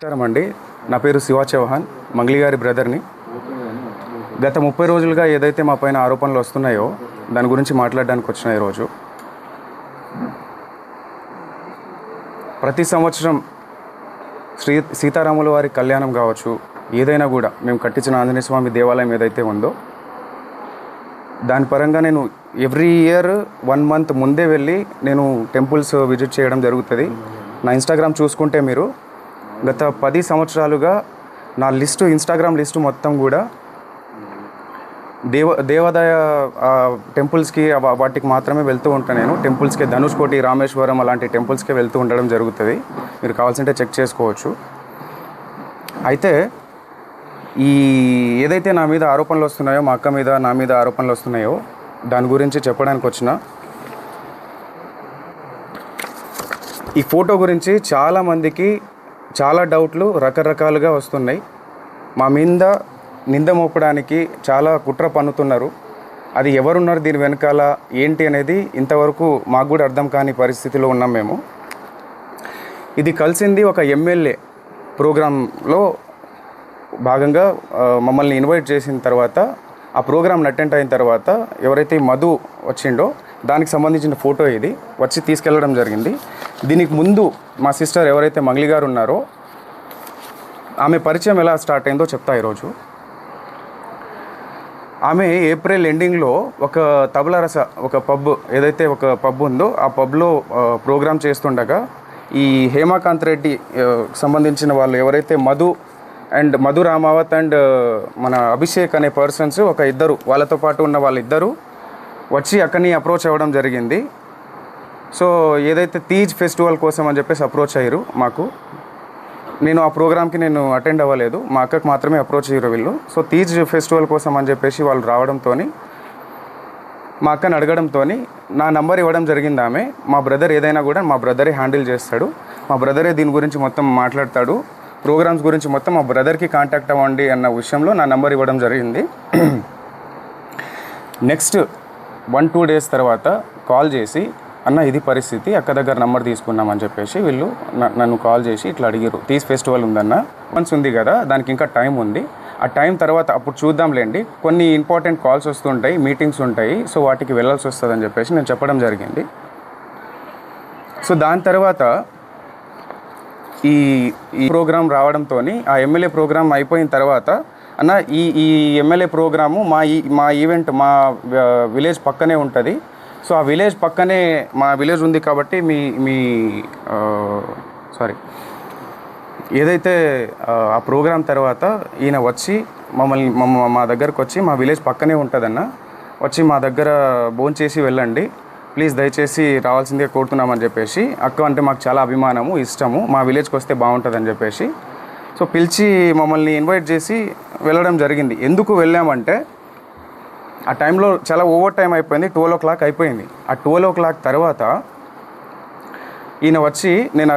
నమస్కారం అండి. నా పేరు శివ చౌహాన్, మంగ్లీ గారి బ్రదర్ని. గత 30 రోజులుగా ఏదైతే మా పైన ఆరోపణలు వస్తున్నాయో దాని గురించి మాట్లాడడానికి వచ్చిన ఈరోజు. ప్రతి సంవత్సరం సీతారాముల వారి కళ్యాణం కావచ్చు, ఏదైనా కూడా మేము కట్టించిన ఆంజనేయ స్వామి దేవాలయం ఏదైతే ఉందో దాని పరంగా నేను ఎవ్రీ ఇయర్ 1 మంత్ ముందే వెళ్ళి నేను టెంపుల్స్ విజిట్ చేయడం జరుగుతుంది. నా ఇన్స్టాగ్రామ్ చూసుకుంటే మీరు గత 10 సంవత్సరాలుగా నా ఇన్స్టాగ్రామ్ లిస్టు మొత్తం కూడా దేవాదాయ టెంపుల్స్కి వాటికి మాత్రమే వెళ్తూ ఉంటాను. నేను టెంపుల్స్కి ధనుష్కోటి, రామేశ్వరం అలాంటి టెంపుల్స్కి వెళ్తూ ఉండడం జరుగుతుంది. మీరు కావాల్సింటే చెక్ చేసుకోవచ్చు. అయితే ఈ ఏదైతే నా మీద ఆరోపణలు వస్తున్నాయో, మా అక్క మీద నా మీద ఆరోపణలు వస్తున్నాయో దాని గురించి చెప్పడానికి వచ్చిన. ఈ ఫోటో గురించి చాలామందికి చాలా డౌట్లు రకరకాలుగా వస్తున్నాయి. మా మీద నింద మోపడానికి చాలా కుట్ర పన్నుతున్నారు. అది ఎవరున్నారు దీని వెనకాల ఏంటి అనేది ఇంతవరకు మాకు కూడా అర్థం కాని పరిస్థితిలో ఉన్నాం మేము. ఇది కలిసింది ఒక ఎమ్మెల్యే ప్రోగ్రాంలో భాగంగా మమ్మల్ని ఇన్వైట్ చేసిన తర్వాత, ఆ ప్రోగ్రామ్ని అటెండ్ అయిన తర్వాత ఎవరైతే మధు వచ్చిండో దానికి సంబంధించిన ఫోటో ఇది వచ్చి తీసుకెళ్ళడం జరిగింది. దీనికి ముందు మా సిస్టర్ ఎవరైతే మంగ్లీ గారు ఉన్నారో ఆమె పరిచయం ఎలా స్టార్ట్ అయిందో చెప్తా ఈరోజు. ఆమె ఏప్రిల్ ఎండింగ్లో ఒక తబలారస ఒక పబ్ ఉందో ఆ పబ్లో ప్రోగ్రామ్ చేస్తుండగా ఈ హేమాకాంత్ రెడ్డి సంబంధించిన వాళ్ళు ఎవరైతే మధు రామావత్ అండ్ మన అభిషేక్ అనే పర్సన్స్ ఇద్దరు వాళ్ళతో పాటు ఉన్న వాళ్ళిద్దరూ వచ్చి అక్కడిని అప్రోచ్ అవ్వడం జరిగింది. సో ఏదైతే తీజ్ ఫెస్టివల్ కోసం అని చెప్పేసి అప్రోచ్ అయ్యారు మాకు. నేను ఆ ప్రోగ్రామ్కి అటెండ్ అవ్వలేదు, మా అక్కకు మాత్రమే అప్రోచ్ అయ్యారు వీళ్ళు. సో తీజ్ ఫెస్టివల్ కోసం అని చెప్పేసి వాళ్ళు రావడంతో మా అక్కని అడగడంతో నా నంబర్ ఇవ్వడం జరిగింది ఆమె. మా బ్రదర్ ఏదైనా కూడా మా బ్రదరే హ్యాండిల్ చేస్తాడు, మా బ్రదరే దీని గురించి మొత్తం మాట్లాడతాడు, ప్రోగ్రామ్స్ గురించి మొత్తం మా బ్రదర్కి కాంటాక్ట్ అవ్వండి అన్న విషయంలో నా నంబర్ ఇవ్వడం జరిగింది. నెక్స్ట్ 1-2 డేస్ తర్వాత కాల్ చేసి, అన్న ఇది పరిస్థితి, అక్క దగ్గర నంబర్ తీసుకున్నామని చెప్పేసి వీళ్ళు నన్ను కాల్ చేసి ఇట్లా అడిగారు. తీజ్ ఫెస్టివల్ ఉందన్న, మంత్స్ ఉంది కదా, దానికి ఇంకా టైం ఉంది, ఆ టైం తర్వాత అప్పుడు చూద్దాంలేండి, కొన్ని ఇంపార్టెంట్ కాల్స్ వస్తుంటాయి, మీటింగ్స్ ఉంటాయి, సో వాటికి వెళ్ళాల్సి వస్తుందని చెప్పేసి నేను చెప్పడం జరిగింది. సో దాని తర్వాత ఈ ప్రోగ్రాం రావడంతో ఆ ఎమ్మెల్యే ప్రోగ్రాం అయిపోయిన తర్వాత, అన్న ఈ ఎమ్మెల్యే ప్రోగ్రాము మా ఈవెంట్ మా విలేజ్ పక్కనే ఉంటుంది, సో ఆ విలేజ్ పక్కనే మా విలేజ్ ఉంది కాబట్టి ఏదైతే ఆ ప్రోగ్రాం తర్వాత ఈయన వచ్చి మా దగ్గరకు వచ్చి, మా విలేజ్ పక్కనే ఉంటుందన్న, వచ్చి మా దగ్గర భోంచేసి వెళ్ళండి ప్లీజ్, దయచేసి రావాల్సిందే కోరుతున్నామని చెప్పేసి, అక్క అంటే మాకు చాలా అభిమానము, ఇష్టము, మా విలేజ్కి వస్తే బాగుంటుందని చెప్పేసి సో పిలిచి మమ్మల్ని ఇన్వైట్ చేసి వెళ్ళడం జరిగింది. ఎందుకు వెళ్ళామంటే ఆ టైంలో చాలా ఓవర్ టైం అయిపోయింది, 12 o'clock అయిపోయింది. ఆ 12 o'clock తర్వాత ఈయన వచ్చి నేను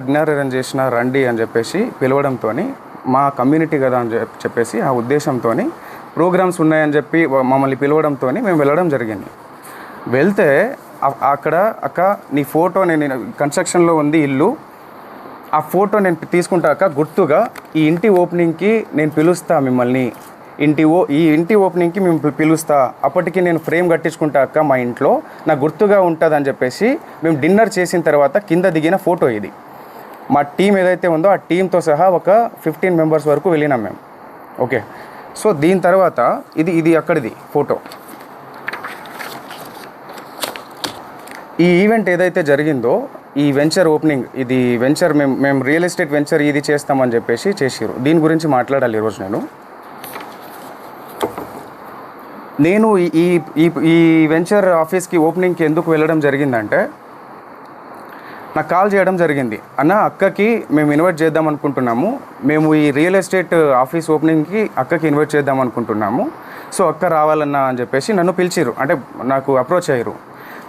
డిన్నర్ అరేంజ్ చేసిన రండి అని చెప్పేసి పిలవడంతో, మా కమ్యూనిటీ కదా అని చెప్పేసి ఆ ఉద్దేశంతో ప్రోగ్రామ్స్ ఉన్నాయని చెప్పి మమ్మల్ని పిలవడంతో మేము వెళ్ళడం జరిగింది. వెళ్తే అక్కడ, అక్క నీ ఫోటో, నేను కన్స్ట్రక్షన్లో ఉంది ఇల్లు, ఆ ఫోటో నేను తీసుకుంటాక గుర్తుగా ఈ ఇంటి ఓపెనింగ్కి నేను పిలుస్తా మిమ్మల్ని, ఈ ఇంటి ఓపెనింగ్కి మేము పిలుస్తా, అప్పటికి నేను ఫ్రేమ్ కట్టించుకుంటాక మా ఇంట్లో నాకు గుర్తుగా ఉంటుంది అని చెప్పేసి మేము డిన్నర్ చేసిన తర్వాత కింద దిగిన ఫోటో ఇది. మా టీం ఏదైతే ఉందో ఆ టీంతో సహా ఒక 15 members వరకు వెళ్ళినాం మేము. ఓకే, సో దీని తర్వాత ఇది అక్కడిది ఫోటో. ఈ ఈవెంట్ ఏదైతే జరిగిందో, ఈ వెంచర్ ఓపెనింగ్, ఇది వెంచర్ మేము రియల్ ఎస్టేట్ వెంచర్ ఇది చేస్తామని చెప్పేసి చేసిరు. దీని గురించి మాట్లాడాలి ఈరోజు. నేను ఈ వెంచర్ ఆఫీస్కి ఓపెనింగ్కి ఎందుకు వెళ్ళడం జరిగిందంటే, నాకు కాల్ చేయడం జరిగింది, అన్న అక్కకి మేము ఇన్వైట్ చేద్దాం అనుకుంటున్నాము, మేము ఈ రియల్ ఎస్టేట్ ఆఫీస్ ఓపెనింగ్కి అక్కకి ఇన్వైట్ చేద్దాం అనుకుంటున్నాము, సో అక్క రావాలన్నా అని చెప్పేసి నన్ను పిలిచిరు, అంటే నాకు అప్రోచ్ అయ్యారు.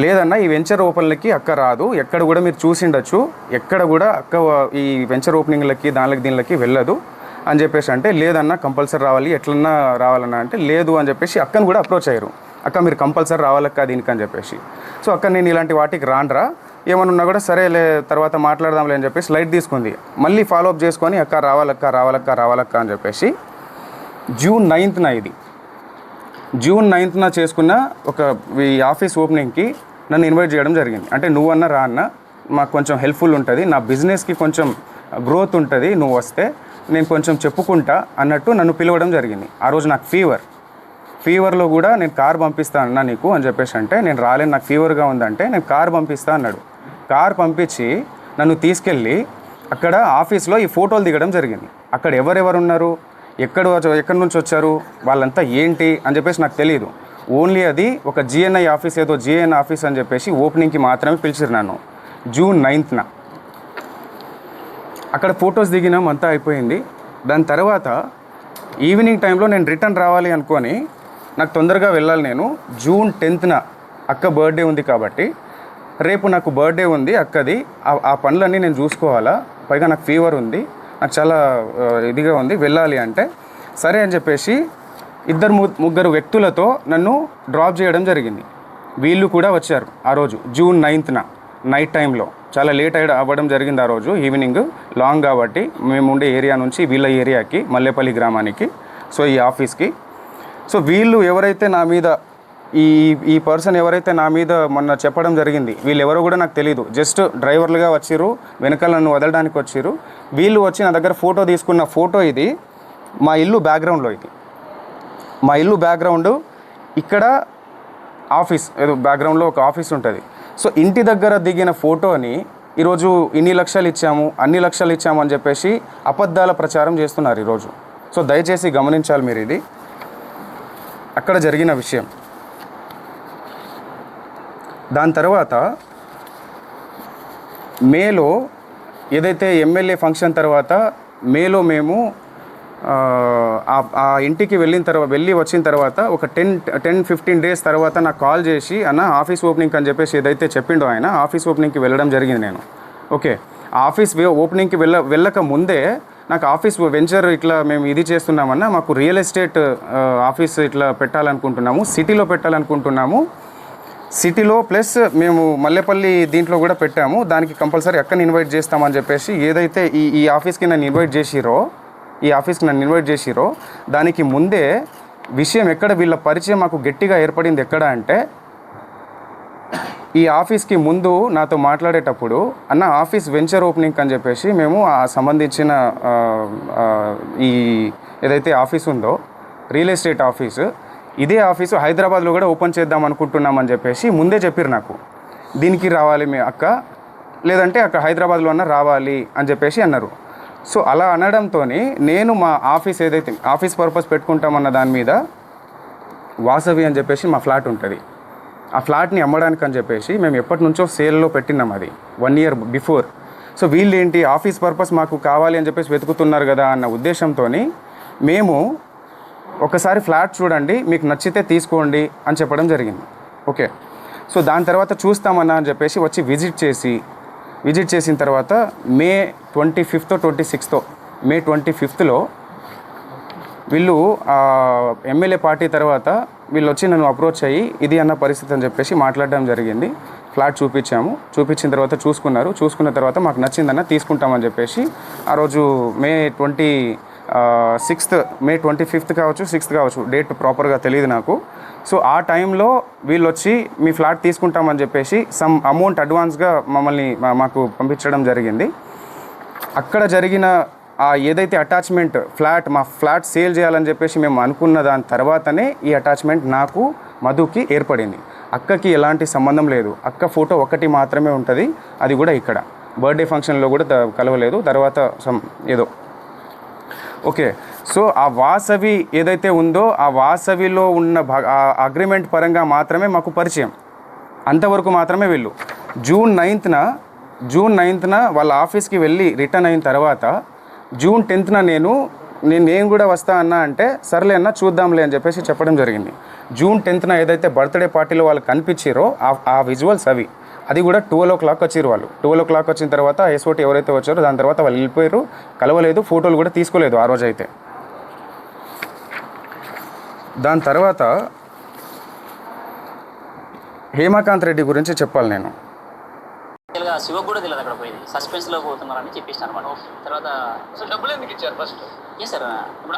లేదన్నా ఈ వెంచర్ ఓపెన్లకి అక్క రాదు, ఎక్కడ కూడా మీరు చూసిండొచ్చు, ఎక్కడ కూడా అక్క ఈ వెంచర్ ఓపెనింగ్లకి దీనికి వెళ్ళదు అని చెప్పేసి అంటే, లేదన్నా కంపల్సరీ రావాలి, ఎట్లన్నా రావాలన్నా అంటే, లేదు అని చెప్పేసి అక్కను కూడా అప్రోచ్ అయ్యారు. అక్క మీరు కంపల్సరీ రావాలక్క దీనికి అని చెప్పేసి. సో అక్క నేను ఇలాంటి వాటికి రాండ్రా, ఏమన్నా ఉన్నా కూడా సరేలే తర్వాత మాట్లాడదాంలే అని చెప్పేసి లైట్ తీసుకుంది. మళ్ళీ ఫాలోఅప్ చేసుకొని అక్క రావాలక్క అని చెప్పేసి జూన్ 9న ఇది జూన్ 9న చేసుకున్న ఒక ఈ ఆఫీస్ ఓపెనింగ్కి నన్ను ఇన్వైట్ చేయడం జరిగింది. అంటే నువ్వన్నా రా అన్న, మాకు కొంచెం హెల్ప్ఫుల్ ఉంటుంది, నా బిజినెస్కి కొంచెం గ్రోత్ ఉంటుంది, నువ్వు వస్తే నేను కొంచెం చెప్పుకుంటా అన్నట్టు నన్ను పిలవడం జరిగింది. ఆ రోజు నాకు ఫీవర్లో కూడా నేను కార్ పంపిస్తా అన్నా నీకు అని చెప్పేసి అంటే, నేను రాలేను నాకు ఫీవర్గా ఉందంటే నేను కార్ పంపిస్తా అన్నాడు. కార్ పంపించి నన్ను తీసుకెళ్ళి అక్కడ ఆఫీస్లో ఈ ఫోటోలు దిగడం జరిగింది. అక్కడ ఎవరెవరు ఉన్నారు, ఎక్కడి నుంచి వచ్చారు, వాళ్ళంతా ఏంటి అని చెప్పేసి నాకు తెలియదు. ఓన్లీ అది ఒక జిఎన్ఐ ఆఫీస్, ఏదో జిఎన్ ఆఫీస్ అని చెప్పేసి ఓపెనింగ్కి మాత్రమే పిలిచారు నన్ను జూన్ 9న. అక్కడ ఫొటోస్ దిగినాం, అంతా అయిపోయింది. దాని తర్వాత ఈవినింగ్ టైంలో నేను రిటర్న్ రావాలి అనుకొని, నాకు తొందరగా వెళ్ళాలి, నేను జూన్ 10న అక్క బర్త్డే ఉంది కాబట్టి రేపు నాకు బర్త్డే ఉంది అక్కది, ఆ పనులన్నీ నేను చూసుకోవాలా, పైగా నాకు ఫీవర్ ఉంది, నాకు చాలా ఇదిగా ఉంది, వెళ్ళాలి అంటే సరే అని చెప్పేసి ముగ్గురు వ్యక్తులతో నన్ను డ్రాప్ చేయడం జరిగింది. వీళ్ళు కూడా వచ్చారు ఆ రోజు జూన్ 9న నైట్ టైంలో. చాలా లేట్ అవ్వడం జరిగింది ఆ రోజు ఈవినింగ్, లాంగ్ కాబట్టి మేము ఉండే ఏరియా నుంచి వీళ్ళ ఏరియాకి, మల్లేపల్లి గ్రామానికి, సో ఈ ఆఫీస్కి. సో వీళ్ళు ఎవరైతే నా మీద ఈ పర్సన్ ఎవరైతే నా మీద మొన్న చెప్పడం జరిగింది, వీళ్ళు ఎవరో కూడా నాకు తెలియదు, జస్ట్ డ్రైవర్లుగా వచ్చిర్రు, వెనకాల నన్ను వదలడానికి వచ్చిర్రు. వీళ్ళు వచ్చి నా దగ్గర ఫోటో తీసుకున్న ఫోటో ఇది, మా ఇల్లు బ్యాక్గ్రౌండ్లో, ఇది మా ఇల్లు బ్యాక్గ్రౌండ్, ఇక్కడ ఆఫీస్, ఏదో బ్యాక్గ్రౌండ్లో ఒక ఆఫీస్ ఉంటుంది. సో ఇంటి దగ్గర దిగిన ఫోటోని ఈరోజు ఇన్ని లక్షలు ఇచ్చాము, అన్ని లక్షలు ఇచ్చాము అని చెప్పేసి అబద్ధాల ప్రచారం చేస్తున్నారు ఈరోజు. సో దయచేసి గమనించాలి మీరు, ఇది అక్కడ జరిగిన విషయం. దాని తర్వాత మేలో ఏదైతే ఎమ్మెల్యే ఫంక్షన్ తర్వాత మేలో మేము ఆ ఇంటికి వెళ్ళి వచ్చిన తర్వాత ఒక 10-15 డేస్ తర్వాత నాకు కాల్ చేసి, అన్న ఆఫీస్ ఓపెనింగ్ అని చెప్పేసి ఏదైతే చెప్పిండో ఆయన, ఆఫీస్ ఓపెనింగ్కి వెళ్ళడం జరిగింది నేను. ఓకే, ఆఫీస్ ఓపెనింగ్కి వెళ్ళక ముందే నాకు ఆఫీస్ వెంచర్ ఇట్లా మేము ఇది చేస్తున్నామన్నా, మాకు రియల్ ఎస్టేట్ ఆఫీస్ ఇట్లా పెట్టాలనుకుంటున్నాము, సిటీలో పెట్టాలనుకుంటున్నాము, సిటీలో ప్లస్ మేము మల్లేపల్లి దీంట్లో కూడా పెట్టాము, దానికి కంపల్సరీ అక్కని ఇన్వైట్ చేస్తామని చెప్పేసి ఏదైతే ఈ ఆఫీస్కి నన్ను ఇన్వైట్ చేసిరో దానికి ముందే విషయం ఎక్కడ, వీళ్ళ పరిచయం మాకు గట్టిగా ఏర్పడింది ఎక్కడ అంటే, ఈ ఆఫీస్కి ముందు నాతో మాట్లాడేటప్పుడు అన్న ఆఫీస్ వెంచర్ ఓపెనింగ్ అని చెప్పేసి మేము ఆ సంబంధించిన ఈ ఏదైతే ఆఫీస్ ఉందో రియల్ ఎస్టేట్ ఆఫీసు, ఇదే ఆఫీసు హైదరాబాద్లో కూడా ఓపెన్ చేద్దాం అనుకుంటున్నామని చెప్పేసి ముందే చెప్పారు నాకు. దీనికి రావాలి మీ అక్క, లేదంటే అక్కడ హైదరాబాద్లో అన్న రావాలి అని చెప్పేసి అన్నారు. సో అలా అనడంతో నేను మా ఆఫీస్ ఏదైతే ఆఫీస్ పర్పస్ పెట్టుకుంటామన్న దాని మీద వాసవి అని చెప్పేసి మా ఫ్లాట్ ఉంటుంది, ఆ ఫ్లాట్ని అమ్మడానికి అని చెప్పేసి మేము ఎప్పటి నుంచో సేల్లో పెట్టినాం, అది 1 year బిఫోర్. సో వీళ్ళు ఏంటి ఆఫీస్ పర్పస్ మాకు కావాలి అని చెప్పేసి వెతుకుతున్నారు కదా అన్న ఉద్దేశంతో మేము ఒకసారి ఫ్లాట్ చూడండి, మీకు నచ్చితే తీసుకోండి అని చెప్పడం జరిగింది. ఓకే, సో దాని తర్వాత చూస్తామన్నా అని చెప్పేసి వచ్చి విజిట్ చేసిన తర్వాత మే 25th 26th మే 25th వీళ్ళు ఎమ్మెల్యే పార్టీ తర్వాత వీళ్ళు వచ్చి నన్ను అప్రోచ్ అయ్యి ఇది అన్న పరిస్థితి అని చెప్పేసి మాట్లాడడం జరిగింది. ఫ్లాట్ చూపించిన తర్వాత చూసుకున్న తర్వాత మాకు నచ్చిందన్న తీసుకుంటామని చెప్పేసి ఆ రోజు మే 25th కావచ్చు 6th కావచ్చు, డేట్ ప్రాపర్గా తెలియదు నాకు. సో ఆ టైంలో వీళ్ళు వచ్చి మీ ఫ్లాట్ తీసుకుంటామని చెప్పేసి సమ్ అమౌంట్ అడ్వాన్స్గా మాకు పంపించడం జరిగింది. అక్కడ జరిగిన ఏదైతే అటాచ్మెంట్ మా ఫ్లాట్ సేల్ చేయాలని చెప్పేసి మేము అనుకున్న దాని తర్వాతనే ఈ అటాచ్మెంట్ నాకు మధుకి ఏర్పడింది. అక్కకి ఎలాంటి సంబంధం లేదు, అక్క ఫోటో ఒకటి మాత్రమే ఉంటుంది, అది కూడా ఇక్కడ బర్త్డే ఫంక్షన్లో కూడా కలవలేదు, తర్వాత ఏదో. ఓకే, సో ఆ వాసవి ఏదైతే ఉందో ఆ వాసవిలో ఉన్న అగ్రిమెంట్ పరంగా మాత్రమే మాకు పరిచయం, అంతవరకు మాత్రమే. వీళ్ళు జూన్ 9న వాళ్ళ ఆఫీస్కి వెళ్ళి రిటర్న్ అయిన తర్వాత జూన్ 10th నేను కూడా వస్తా అన్నా అంటే సర్లే అన్న చూద్దాంలే అని చెప్పేసి చెప్పడం జరిగింది. జూన్ 10th ఏదైతే బర్త్డే పార్టీలో వాళ్ళు కనిపించారో ఆ విజువల్స్ అది కూడా 12 o'clock వచ్చారు వాళ్ళు. 12 o'clock వచ్చిన తర్వాత ఎస్ఓటీ ఎవరైతే వచ్చారో దాని తర్వాత వాళ్ళు వెళ్ళిపోయారు, కలవలేదు, ఫోటోలు కూడా తీసుకోలేదు ఆ రోజైతే. దాని తర్వాత హేమకాంత్ రెడ్డి గురించి చెప్పాలి నేను. శివకు కూడా తెలియదు అక్కడ పోయింది, సస్పెన్స్లో పోతున్నారని చెప్పేసి అనమాట. తర్వాత అసలు డబ్బులు ఎందుకు ఇచ్చారు ఫస్ట్? ఏ సార్ ఇప్పుడు